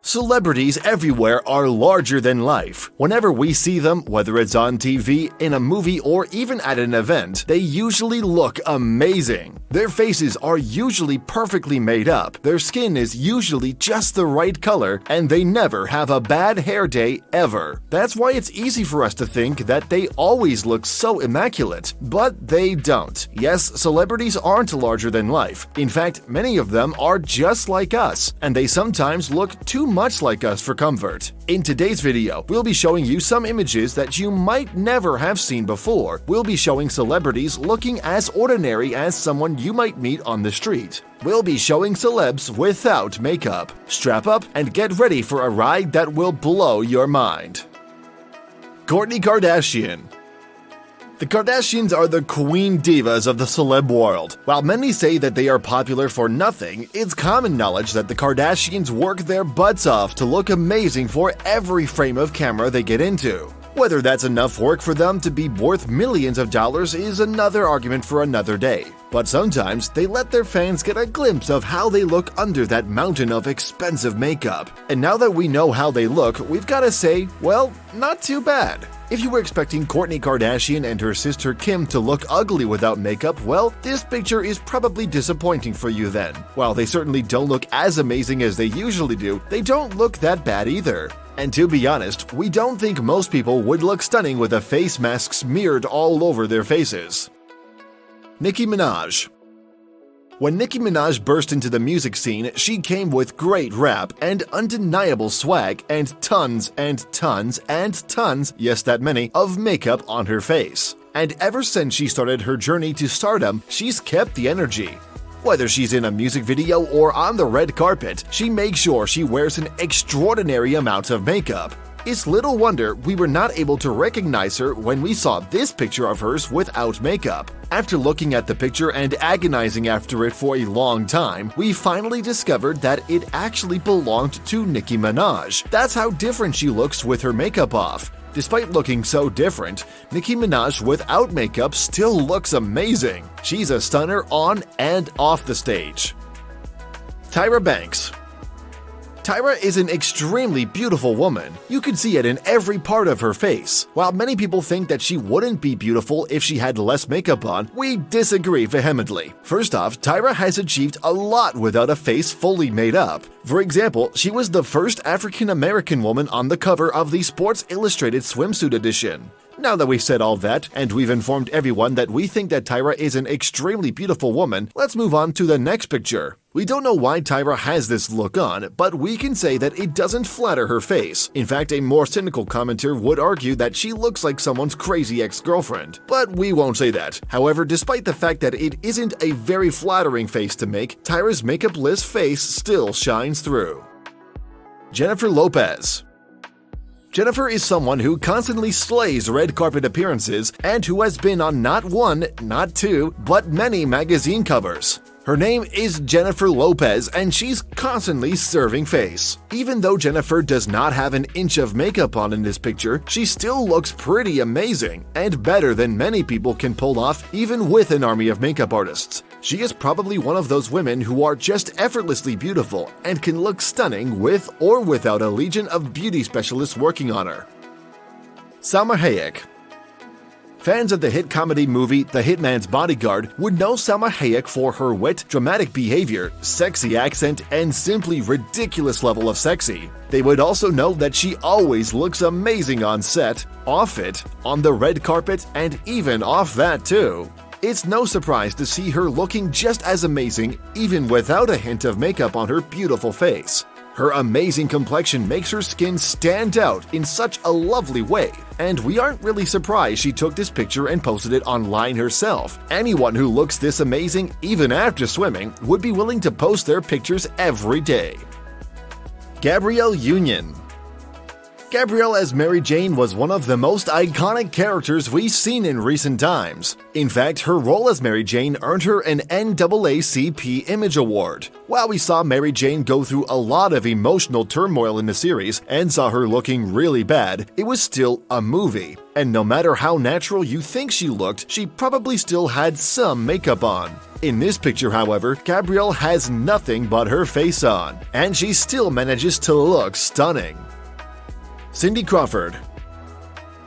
Celebrities everywhere are larger than life. Whenever we see them, whether it's on TV, in a movie, or even at an event, they usually look amazing. Their faces are usually perfectly made up, their skin is usually just the right color, and they never have a bad hair day ever. That's why it's easy for us to think that they always look so immaculate. But they don't. Yes, celebrities aren't larger than life. In fact, many of them are just like us, and they sometimes look too much like us for comfort. In today's video, we'll be showing you some images that you might never have seen before. We'll be showing celebrities looking as ordinary as someone you might meet on the street. We'll be showing celebs without makeup. Strap up and get ready for a ride that will blow your mind. Kourtney Kardashian. The Kardashians are the queen divas of the celeb world. While many say that they are popular for nothing, it's common knowledge that the Kardashians work their butts off to look amazing for every frame of camera they get into. Whether that's enough work for them to be worth millions of dollars is another argument for another day. But sometimes they let their fans get a glimpse of how they look under that mountain of expensive makeup. And now that we know how they look, we've gotta say, well, not too bad. If you were expecting Kourtney Kardashian and her sister Kim to look ugly without makeup, well, this picture is probably disappointing for you then. While they certainly don't look as amazing as they usually do, they don't look that bad either. And to be honest, we don't think most people would look stunning with a face mask smeared all over their faces. Nicki Minaj. When Nicki Minaj burst into the music scene, she came with great rap and undeniable swag and tons, yes that many, of makeup on her face. And ever since she started her journey to stardom, she's kept the energy. Whether she's in a music video or on the red carpet, she makes sure she wears an extraordinary amount of makeup. It's little wonder we were not able to recognize her when we saw this picture of hers without makeup. After looking at the picture and agonizing after it for a long time, we finally discovered that it actually belonged to Nicki Minaj. That's how different she looks with her makeup off. Despite looking so different, Nicki Minaj without makeup still looks amazing. She's a stunner on and off the stage. Tyra Banks. Tyra is an extremely beautiful woman. You can see it in every part of her face. While many people think that she wouldn't be beautiful if she had less makeup on, we disagree vehemently. First off, Tyra has achieved a lot without a face fully made up. For example, she was the first African-American woman on the cover of the Sports Illustrated swimsuit edition. Now that we've said all that, and we've informed everyone that we think that Tyra is an extremely beautiful woman, let's move on to the next picture. We don't know why Tyra has this look on, but we can say that it doesn't flatter her face. In fact, a more cynical commenter would argue that she looks like someone's crazy ex-girlfriend. But we won't say that. However, despite the fact that it isn't a very flattering face to make, Tyra's makeup-less face still shines through. Jennifer Lopez. Jennifer is someone who constantly slays red carpet appearances and who has been on not one, not two, but many magazine covers. Her name is Jennifer Lopez and she's constantly serving face. Even though Jennifer does not have an inch of makeup on in this picture, she still looks pretty amazing and better than many people can pull off even with an army of makeup artists. She is probably one of those women who are just effortlessly beautiful and can look stunning with or without a legion of beauty specialists working on her. Salma Hayek. Fans of the hit comedy movie The Hitman's Bodyguard would know Salma Hayek for her wit, dramatic behavior, sexy accent, and simply ridiculous level of sexy. They would also know that she always looks amazing on set, off it, on the red carpet, and even off that too. It's no surprise to see her looking just as amazing even without a hint of makeup on her beautiful face. Her amazing complexion makes her skin stand out in such a lovely way, and we aren't really surprised she took this picture and posted it online herself. Anyone who looks this amazing, even after swimming, would be willing to post their pictures every day. Gabrielle Union. Gabrielle as Mary Jane was one of the most iconic characters we've seen in recent times. In fact, her role as Mary Jane earned her an NAACP Image Award. While we saw Mary Jane go through a lot of emotional turmoil in the series and saw her looking really bad, it was still a movie. And no matter how natural you think she looked, she probably still had some makeup on. In this picture, however, Gabrielle has nothing but her face on, and she still manages to look stunning. Cindy Crawford.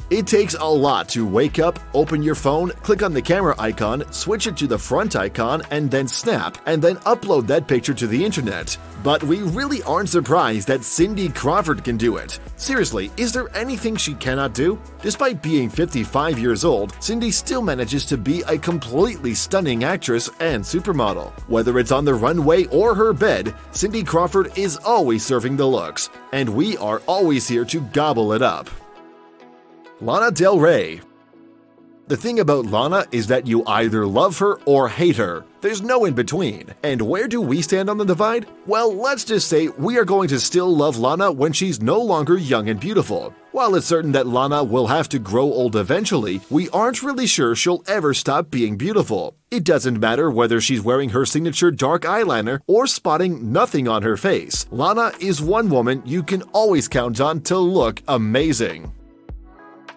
It takes a lot to wake up, open your phone, click on the camera icon, switch it to the front icon, and then snap, and then upload that picture to the internet. But we really aren't surprised that Cindy Crawford can do it. Seriously, is there anything she cannot do? Despite being 55 years old, Cindy still manages to be a completely stunning actress and supermodel. Whether it's on the runway or her bed, Cindy Crawford is always serving the looks, and we are always here to gobble it up. Lana Del Rey. The thing about Lana is that you either love her or hate her. There's no in between. And where do we stand on the divide? Well, let's just say we are going to still love Lana when she's no longer young and beautiful. While it's certain that Lana will have to grow old eventually, we aren't really sure she'll ever stop being beautiful. It doesn't matter whether she's wearing her signature dark eyeliner or spotting nothing on her face. Lana is one woman you can always count on to look amazing.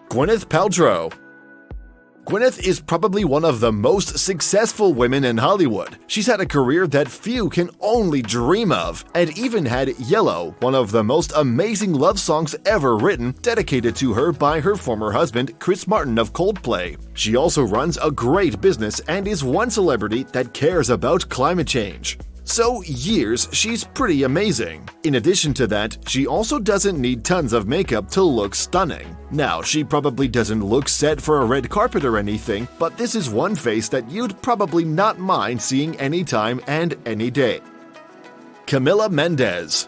Gwyneth Paltrow. Gwyneth is probably one of the most successful women in Hollywood. She's had a career that few can only dream of, and even had Yellow, one of the most amazing love songs ever written, dedicated to her by her former husband, Chris Martin of Coldplay. She also runs a great business and is one celebrity that cares about climate change. So years, she's pretty amazing. In addition to that, she also doesn't need tons of makeup to look stunning. Now, she probably doesn't look set for a red carpet or anything, but this is one face that you'd probably not mind seeing anytime and any day. Camila Mendes.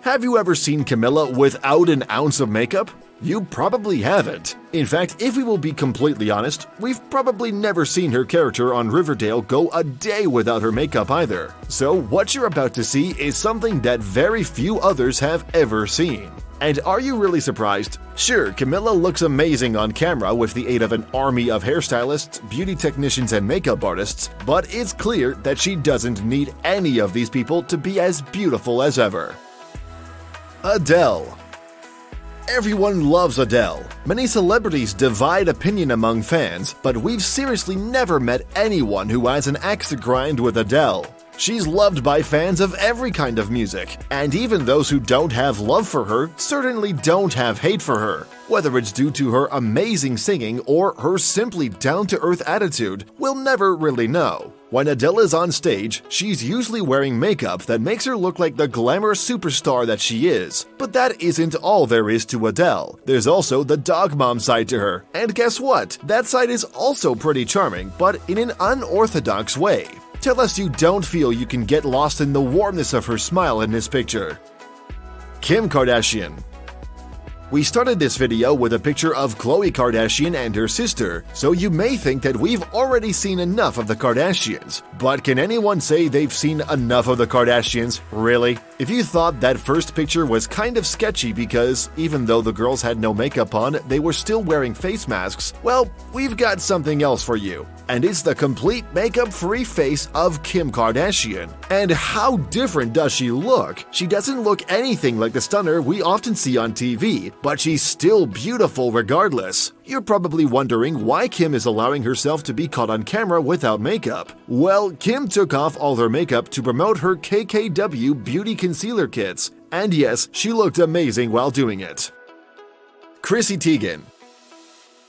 Have you ever seen Camila without an ounce of makeup? You probably haven't. In fact, if we will be completely honest, we've probably never seen her character on Riverdale go a day without her makeup either. So what you're about to see is something that very few others have ever seen. And are you really surprised? Sure, Camila looks amazing on camera with the aid of an army of hairstylists, beauty technicians, and makeup artists, but it's clear that she doesn't need any of these people to be as beautiful as ever. Adele. Everyone loves Adele. Many celebrities divide opinion among fans, but we've seriously never met anyone who has an axe to grind with Adele. She's loved by fans of every kind of music, and even those who don't have love for her certainly don't have hate for her. Whether it's due to her amazing singing or her simply down-to-earth attitude, we'll never really know. When Adele is on stage, she's usually wearing makeup that makes her look like the glamorous superstar that she is. But that isn't all there is to Adele. There's also the dog mom side to her. And guess what? That side is also pretty charming, but in an unorthodox way. Tell us you don't feel you can get lost in the warmness of her smile in this picture. Kim Kardashian. We started this video with a picture of Khloe Kardashian and her sister, so you may think that we've already seen enough of the Kardashians. But can anyone say they've seen enough of the Kardashians? Really? If you thought that first picture was kind of sketchy because, even though the girls had no makeup on, they were still wearing face masks, well, we've got something else for you. And it's the complete makeup-free face of Kim Kardashian. And how different does she look? She doesn't look anything like the stunner we often see on TV, but she's still beautiful regardless. You're probably wondering why Kim is allowing herself to be caught on camera without makeup. Well, Kim took off all her makeup to promote her KKW beauty concealer kits. And yes, she looked amazing while doing it. Chrissy Teigen.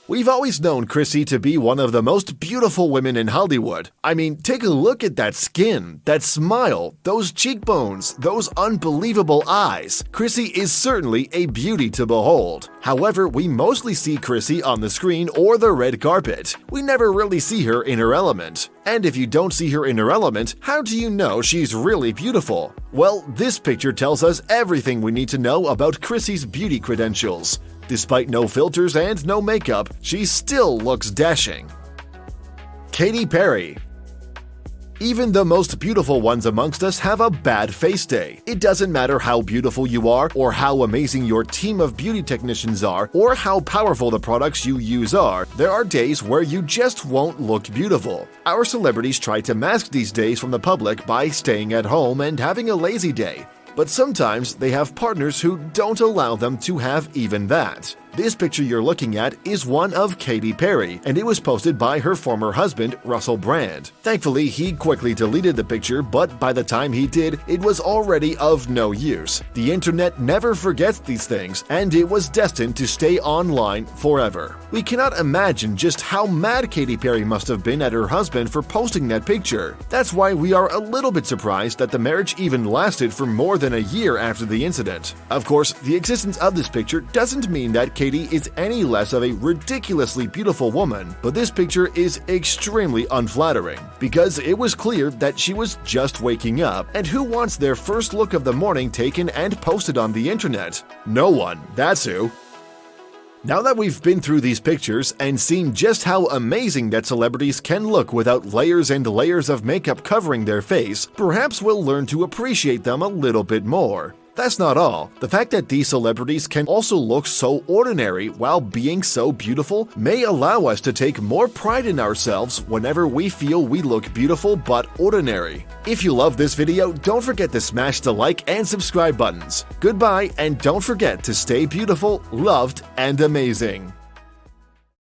We've always known Chrissy to be one of the most beautiful women in Hollywood. I mean, take a look at that skin, that smile, those cheekbones, those unbelievable eyes. Chrissy is certainly a beauty to behold. However, we mostly see Chrissy on the screen or the red carpet. We never really see her in her element. And if you don't see her in her element, how do you know she's really beautiful? Well, this picture tells us everything we need to know about Chrissy's beauty credentials. Despite no filters and no makeup, she still looks dashing. Katy Perry. Even the most beautiful ones amongst us have a bad face day. It doesn't matter how beautiful you are, or how amazing your team of beauty technicians are, or how powerful the products you use are, there are days where you just won't look beautiful. Our celebrities try to mask these days from the public by staying at home and having a lazy day. But sometimes they have partners who don't allow them to have even that. This picture you're looking at is one of Katy Perry, and it was posted by her former husband, Russell Brand. Thankfully, he quickly deleted the picture, but by the time he did, it was already of no use. The internet never forgets these things, and it was destined to stay online forever. We cannot imagine just how mad Katy Perry must have been at her husband for posting that picture. That's why we are a little bit surprised that the marriage even lasted for more than a year after the incident. Of course, the existence of this picture doesn't mean that Katy is any less of a ridiculously beautiful woman, but this picture is extremely unflattering because it was clear that she was just waking up, and who wants their first look of the morning taken and posted on the internet? No one, that's who. Now that we've been through these pictures and seen just how amazing that celebrities can look without layers and layers of makeup covering their face, perhaps we'll learn to appreciate them a little bit more. That's not all. The fact that these celebrities can also look so ordinary while being so beautiful may allow us to take more pride in ourselves whenever we feel we look beautiful but ordinary. If you love this video, don't forget to smash the like and subscribe buttons. Goodbye, and don't forget to stay beautiful, loved, and amazing.